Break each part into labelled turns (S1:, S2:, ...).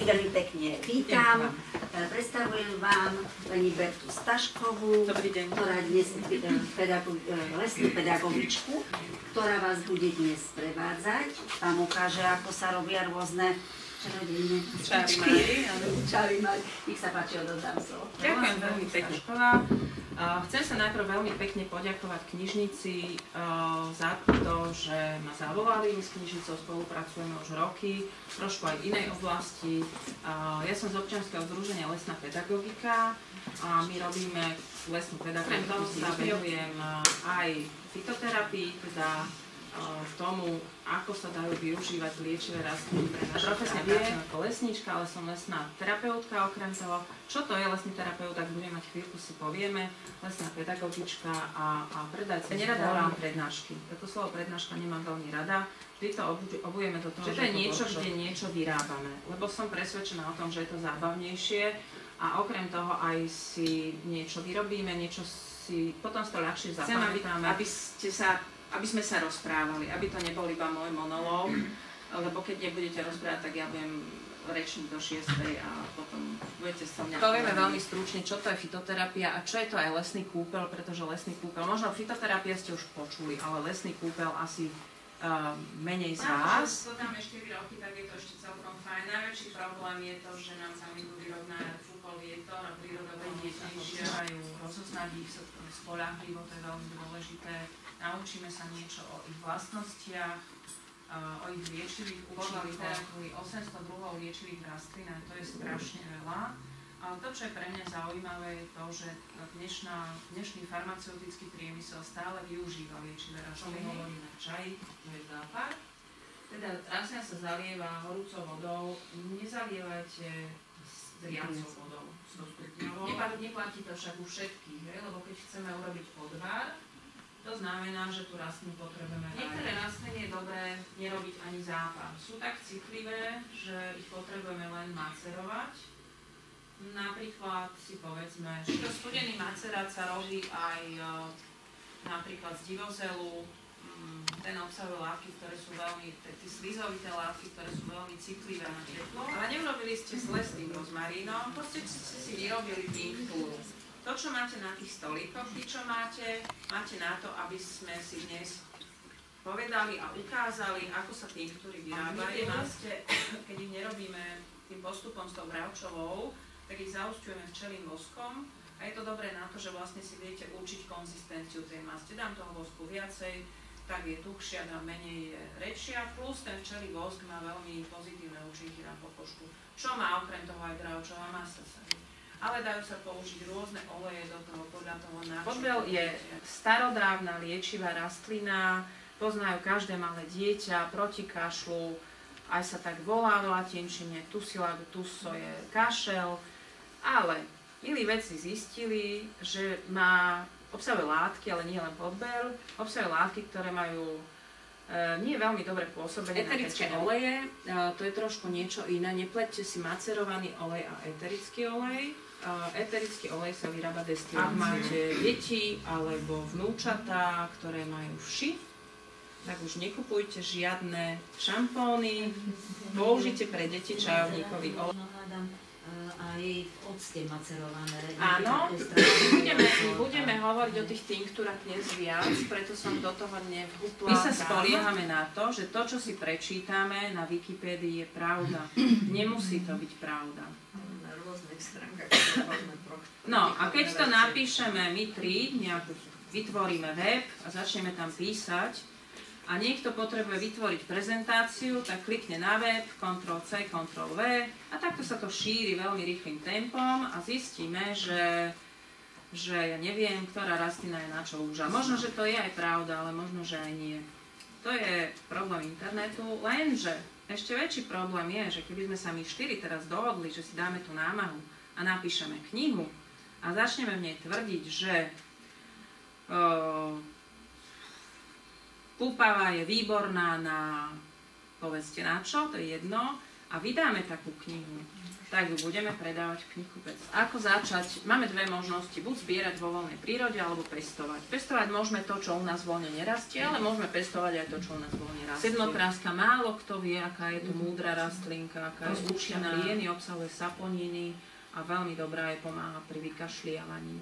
S1: Veľmi pekne vítam. Predstavujem vám pani Bertu Staškovú, ktorá dnes lesnú pedagogičku, ktorá vás bude dnes sprevádzať. Vám ukáže, ako sa robia rôzne čarodejné čary. Nech sa páči, odozdám slovo.
S2: Ďakujem veľmi pekne. Chcem sa najprv veľmi pekne poďakovať knižnici za to, že ma zavolali. My s knižnicou spolupracujeme už roky, trošku aj v inej oblasti. Ja som z občianskeho združenia Lesná pedagogika a my robíme lesnú pedagogiku. Sa venujem aj fitoterapii, teda tomu, ako sa dajú využívať liečivé rastliny pre naše profesne pracujem ako lesníčka, ale som lesná terapeutka okrem toho. Čo to je lesný terapeut, tak budeme mať chvíľku, si povieme. Lesná pedagogička a predajca. Nerada volám prednášky. Toto slovo prednáška nemám veľmi rada. Vždy to obujeme do toho, že to je niečo, kde niečo vyrábame. Lebo som presvedčená o tom, že je to zábavnejšie a okrem toho aj si niečo vyrobíme, niečo si potom to ľahšie zapamätáme. Aby sme sa rozprávali, aby to nebol iba môj monológ, lebo keď nebudete rozprávať, tak ja budem rečniť do 6. a potom budete sa mňa... Povieme veľmi stručne, čo to je fitoterapia a čo je to aj lesný kúpeľ, pretože lesný kúpeľ, možno fitoterapia ste už počuli, ale lesný kúpeľ asi menej z vás. To tam ešte výrobky, tak je to ešte celkom fajn. Najväčší problém je to, že nám sa mi vyrovná fúkol vietor a príroda veľmi majú rozoznať ich spoľahlivo, to je veľmi dôležité. Naučíme sa niečo o ich vlastnostiach, o ich liečivých účinkoch. Literatúry 800 druhov liečivých rastlín, to je strašne veľa. Ale to, čo je pre mňa zaujímavé, je to, že dnešný farmaceutický priemysel stále využíva liečivé rastliny. Hovoríme čaj, to je západ. Teda rastlina sa zalieva horúcou vodou, nezalievajte s riacou vodou, 100 stupňovou. Neplatí to však u všetkých, lebo keď chceme urobiť podvar, to znamená, že tú rastlinu potrebujeme rádiť. Niektoré rastliny je dobré nerobiť ani zápal. Sú tak citlivé, že ich potrebujeme len macerovať. Napríklad si povedzme, že studený macerát sa robí aj napríklad z divozelu. Ten obsahuje látky, ktoré sú veľmi, tie slizovité látky, ktoré sú veľmi citlivé na teplo. Ale neurobili ste s lesným rozmarínom, proste ste si vyrobili tinktúru. To, čo máte na tých stolíkoch, čo máte na to, aby sme si dnes povedali a ukázali, ako sa tinktúry vyrábajú. Keď ich nerobíme tým postupom s tou bravčovou, tak ich zausťujeme včelým voskom a je to dobré na to, že vlastne si viete určiť konzistenciu tej masti. Dám toho vosku viacej, tak je tuhšia, dám menej, je rečia, plus ten včelý vosk má veľmi pozitívne účinky na pokožku. Čo má okrem toho aj bravčová masa sa vie. Ale dajú sa použiť rôzne oleje do toho, podľa toho na čo. Podbel je starodávna liečivá rastlina, poznajú každé malé dieťa, proti kašlu, aj sa tak volá v latinčine, tusilagus je kašel, ale milí vedci zistili, že obsahuje látky, ale nie len podbel, obsahuje látky, ktoré majú nie veľmi dobré pôsobenie. Eterické oleje, to je trošku niečo iné, nepleťte si macerovaný olej a eterický olej. Eterický olej sa vyrába destilát. Ak máte deti alebo vnúčatá, ktoré majú vši, tak už nekupujte žiadne šampóny, použite pre deti čajovníkový olej.
S1: Aj v octe macerované.
S2: Áno, budeme hovoriť o tých tinktúrach dnes viac, preto som do toho nevhupla. My sa spoliehame na to, že to, čo si prečítame na Wikipédii, je pravda. Nemusí to byť pravda. No a keď to napíšeme my tri, vytvoríme web a začneme tam písať, a niekto potrebuje vytvoriť prezentáciu, tak klikne na web, Ctrl+C, Ctrl+V a takto sa to šíri veľmi rýchlym tempom a zistíme, že ja neviem, ktorá rastlina je na čo úža. Možno, že to je aj pravda, ale možno, že aj nie. To je problém internetu, lenže ešte väčší problém je, že keby sme sa my štyri teraz dohodli, že si dáme tú námahu a napíšeme knihu a začneme v nej tvrdiť, že púpava je výborná na, povedzte na čo, to je jedno, a vydáme takú knihu, tak ju budeme predávať v knihkupectve. Ako začať? Máme dve možnosti, buď zbierať vo voľnej prírode, alebo pestovať. Pestovať môžeme to, čo u nás voľne nerastie, ale môžeme pestovať aj to, čo u nás voľne rastie. Sedmotráska, málo kto vie, aká je to múdra rastlinka, aká je účinná. Lieny obsahuje saponiny a veľmi dobrá je, pomáha pri vykašliavaní.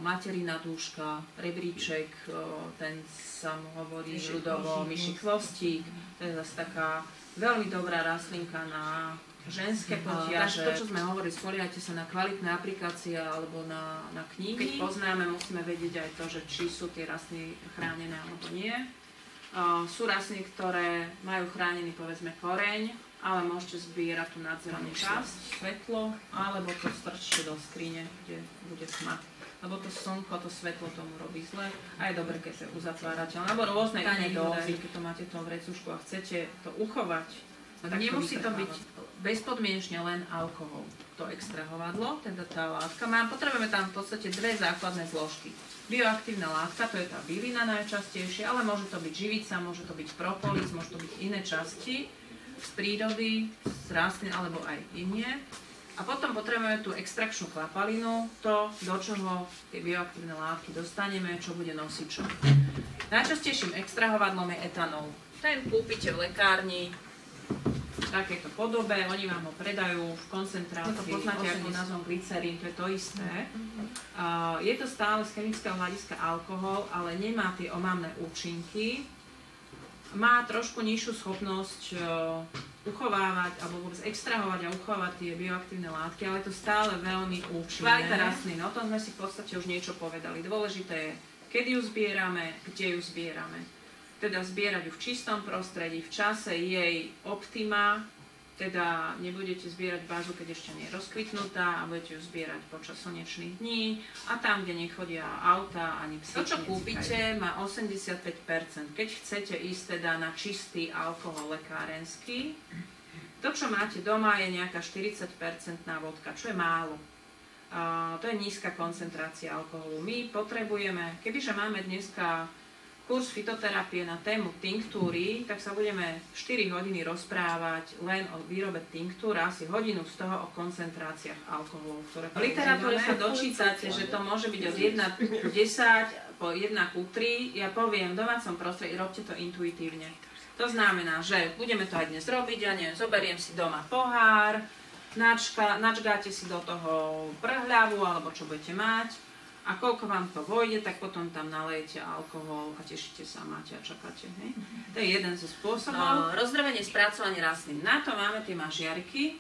S2: Materina dúška, rebríček, ten sa mu hovorí ľudovo myší chvostík, to je zase taká veľmi dobrá rastlinka na ženské potiaže. To, čo sme hovorili, spoliehajte sa na kvalitné aplikácie alebo na knihy. Keď poznáme, musíme vedieť aj to, že či sú tie rastliny chránené alebo nie. Sú rastliny, ktoré majú chránený, povedzme, koreň, ale môžete zbierať tú nadzelenú časť, svetlo, alebo to strčte do skrine, kde bude tma. Lebo to slnko, to svetlo tomu robí zle a je dobre, keď sa uzatvárate. Alebo rôzne iné dózy, keď to máte v tom vrecušku a chcete to uchovať. Tak nemusí to byť bezpodmienečne len alkohol. To extrahovadlo, teda tá látka, potrebujeme tam v podstate dve základné zložky. Bioaktívna látka, to je tá bylina najčastejšie, ale môže to byť živica, môže to byť propolis, môže to byť iné časti z prírody, z rastlín alebo aj iné. A potom potrebujeme tú extrakčnú kvapalinu, to, do čoho tie bioaktívne látky dostaneme, čo bude nosičom. Najčastejším extrahovadlom je etanol. Ten kúpite v lekárni, v takéto podobe, oni vám ho predajú v koncentrácii. To poznáte ako názvom glycerín, to je to isté. Je to stále z chemického hľadiska alkohol, ale nemá tie omamné účinky. Má trošku nižšiu schopnosť uchovávať alebo vôbec extrahovať a uchovávať tie bioaktívne látky, ale je to stále veľmi účinné. Kvalita rastlín, o tom sme si v podstate už niečo povedali. Dôležité je, kedy ju zbierame, kde ju zbierame. Teda zbierať ju v čistom prostredí, v čase jej optima, teda nebudete zbierať bázu, keď ešte nie je rozkvitnutá a budete ju zbierať počas slnečných dní a tam, kde nechodia auta ani psi. To, čo kúpite, má 85%. Keď chcete ísť teda na čistý alkohol lekárenský, to, čo máte doma, je nejaká 40% vodka, čo je málo. To je nízka koncentrácia alkoholu. My potrebujeme, kebyže máme dneska kurz fitoterapie na tému tinktúry, tak sa budeme 4 hodiny rozprávať len o výrobe tinktúr, asi hodinu z toho o koncentráciách alkoholov, ktoré v literatúre sa dočítate, že to môže byť od 1 k 10 po 1 k 3. Ja poviem, v domácom prostredí robte to intuitívne. To znamená, že budeme to aj dnes robiť, ja neviem, zoberiem si doma pohár, načgáte si do toho prhľavu, alebo čo budete mať, a koľko vám to vojde, tak potom tam nalejete alkohol a tešíte sa, máte a čakáte. Hej? To je jeden zo spôsobov. Rozdrvenie, spracovanie rastlín. Na to máme tie mažiarky.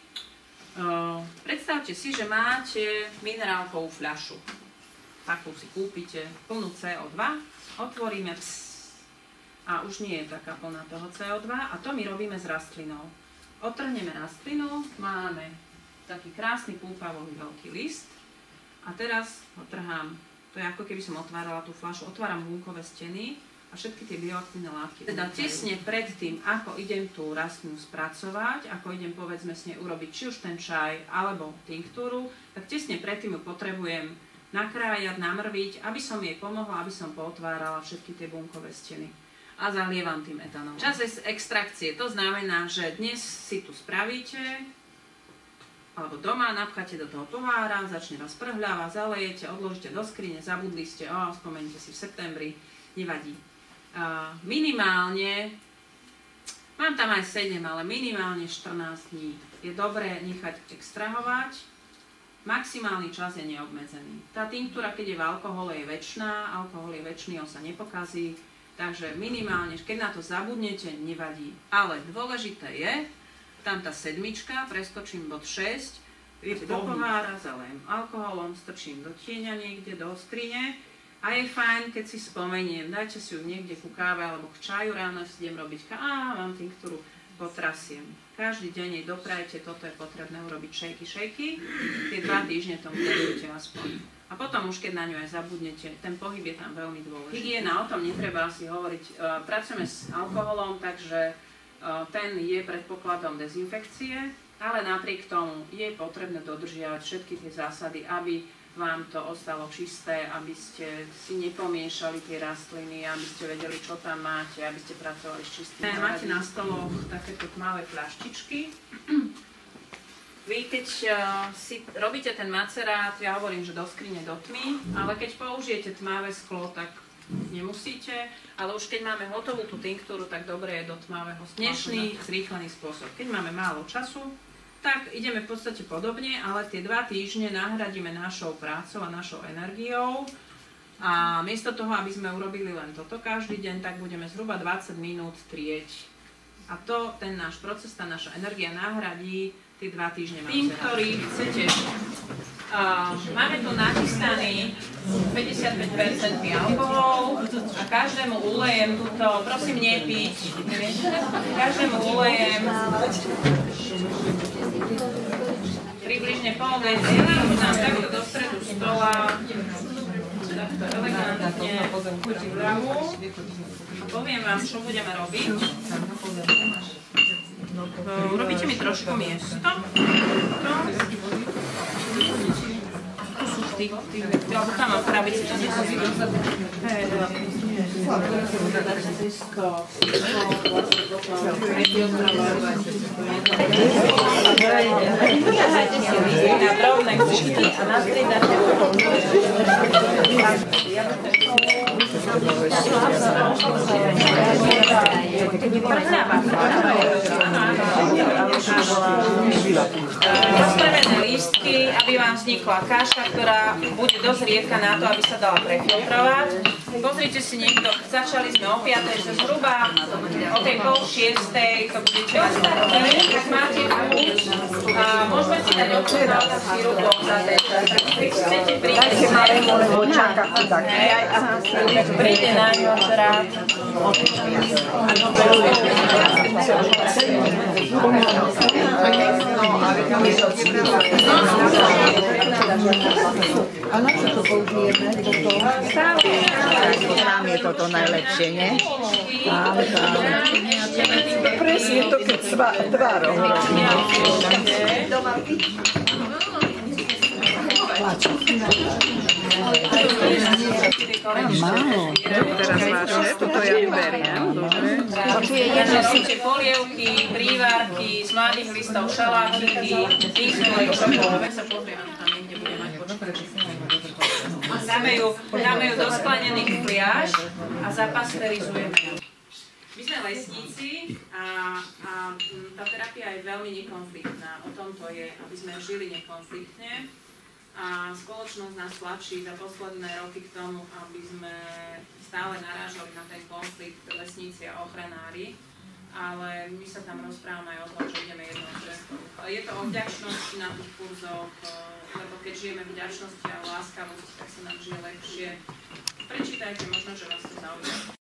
S2: Predstavte si, že máte minerálkovú fľašu. Takú si kúpite, plnú CO2, otvoríme a už nie je taká plná toho CO2 a to my robíme s rastlinou. Odtrhneme rastlinu, máme taký krásny púpavový veľký list. A teraz ho trhám, to je ako keby som otvárala tú fľašu, otváram bunkové steny a všetky tie bioaktívne látky. Teda tesne pred tým, ako idem tú rastlinu spracovať, ako idem povedzme s nej urobiť či už ten čaj alebo tinktúru, tak tesne predtým ju potrebujem nakrájať, namrviť, aby som jej pomohla, aby som pootvárala všetky tie bunkové steny. A zalievam tým etanolom. Čas extrakcie, to znamená, že dnes si tu spravíte, alebo doma, napcháte do toho pohára, začne vás prhľava, zalejete, odložíte do skrine, zabudli ste, spomeňte si v septembri, nevadí. Minimálne, mám tam aj 7, ale minimálne 14 dní je dobré nechať extrahovať, maximálny čas je neobmedzený. Tá tinktúra, keď je v alkohole, je večná, alkohol je večný, on sa nepokazí, takže minimálne, keď na to zabudnete, nevadí. Ale dôležité je, tam tá sedmička, preskočím bod 6, do pohára zalejem alkoholom, strčím do tieňa niekde, do skrine a je fajn, keď si spomeniem, dajte si ju niekde ku káve alebo k čaju, ráno si idem robiť mám tinktúru, potrasiem. Každý deň jej doprajte, toto je potrebné urobiť šejky, tie 2 týždne tomu dajte aspoň. A potom už keď na ňu aj zabudnete, ten pohyb je tam veľmi dôležitý. Hygiena, o tom netreba si hovoriť, pracujeme s alkoholom, takže ten je predpokladom dezinfekcie, ale napriek tomu je potrebné dodržiavať všetky tie zásady, aby vám to ostalo čisté, aby ste si nepomiešali tie rastliny, aby ste vedeli, čo tam máte, aby ste pracovali s čistým náradím. Máte na stoloch takéto tmavé fľaštičky. Vy keď si robíte ten macerát, ja hovorím, že do skrine do tmy, ale keď použijete tmavé sklo, tak nemusíte, ale už keď máme hotovú tú tinktúru, tak dobre je do tmavého skla. Dnešný zrýchlený spôsob. Keď máme málo času, tak ideme v podstate podobne, ale tie 2 týždne nahradíme našou prácou a našou energiou a miesto toho, aby sme urobili len toto každý deň, tak budeme zhruba 20 minút trieť. A to, ten náš proces, tá naša energia nahradí tie 2 týždne. Tým, ktorí chcete, máme tu nachystaný 55% alkohol a každému ulejem túto, prosím nepiť, každému ulejem približne pol deci, nám takto do stredu stola, takto elegantne ľavu. Poviem vám, čo budeme robiť. Urobíte mi trošku miesto. Alebo tam mám krabici, to nesúzi. Na drobné kúšky a nastriedáte. Rozpravené lístky, aby vám vznikla kaša, ktorá bude dosť riedka na to, aby sa dala prefiltrovať. Pozrite si niekto, začali sme o 5, že zhruba o tej 5:30 to budete mať, tak máte chuť a môžeme si dať očutovať sirup za teča. Keď chcete príde na ňu rád.
S3: A na čo to použijeme? Nám je toto najlepšie, nie? Presne to, keď tvárov. Málo.
S2: Teraz vážne, toto ja beriem. Nosíte polievky, prívárky, z mladých listov šalátiky, tinktury, čokoľvek sa pozrieme, tam niekde bude mať počet. Dáme ju do sklenených fliaž a zapasterizujeme ju. My sme lesníci a tá terapia je veľmi nekonfliktná. O tom to je, aby sme žili nekonfliktne. A spoločnosť nás tlačí za posledné roky k tomu, aby sme stále narážali na ten konflikt lesníci a ochranári, ale my sa tam rozprávame aj o tom, že ideme jednou cestou. Je to o vďačnosti na tých kurzoch, lebo keď žijeme v vďačnosti a láskavosti, tak sa nám žije lepšie. Prečítajte, možno, že vás to zaujíma.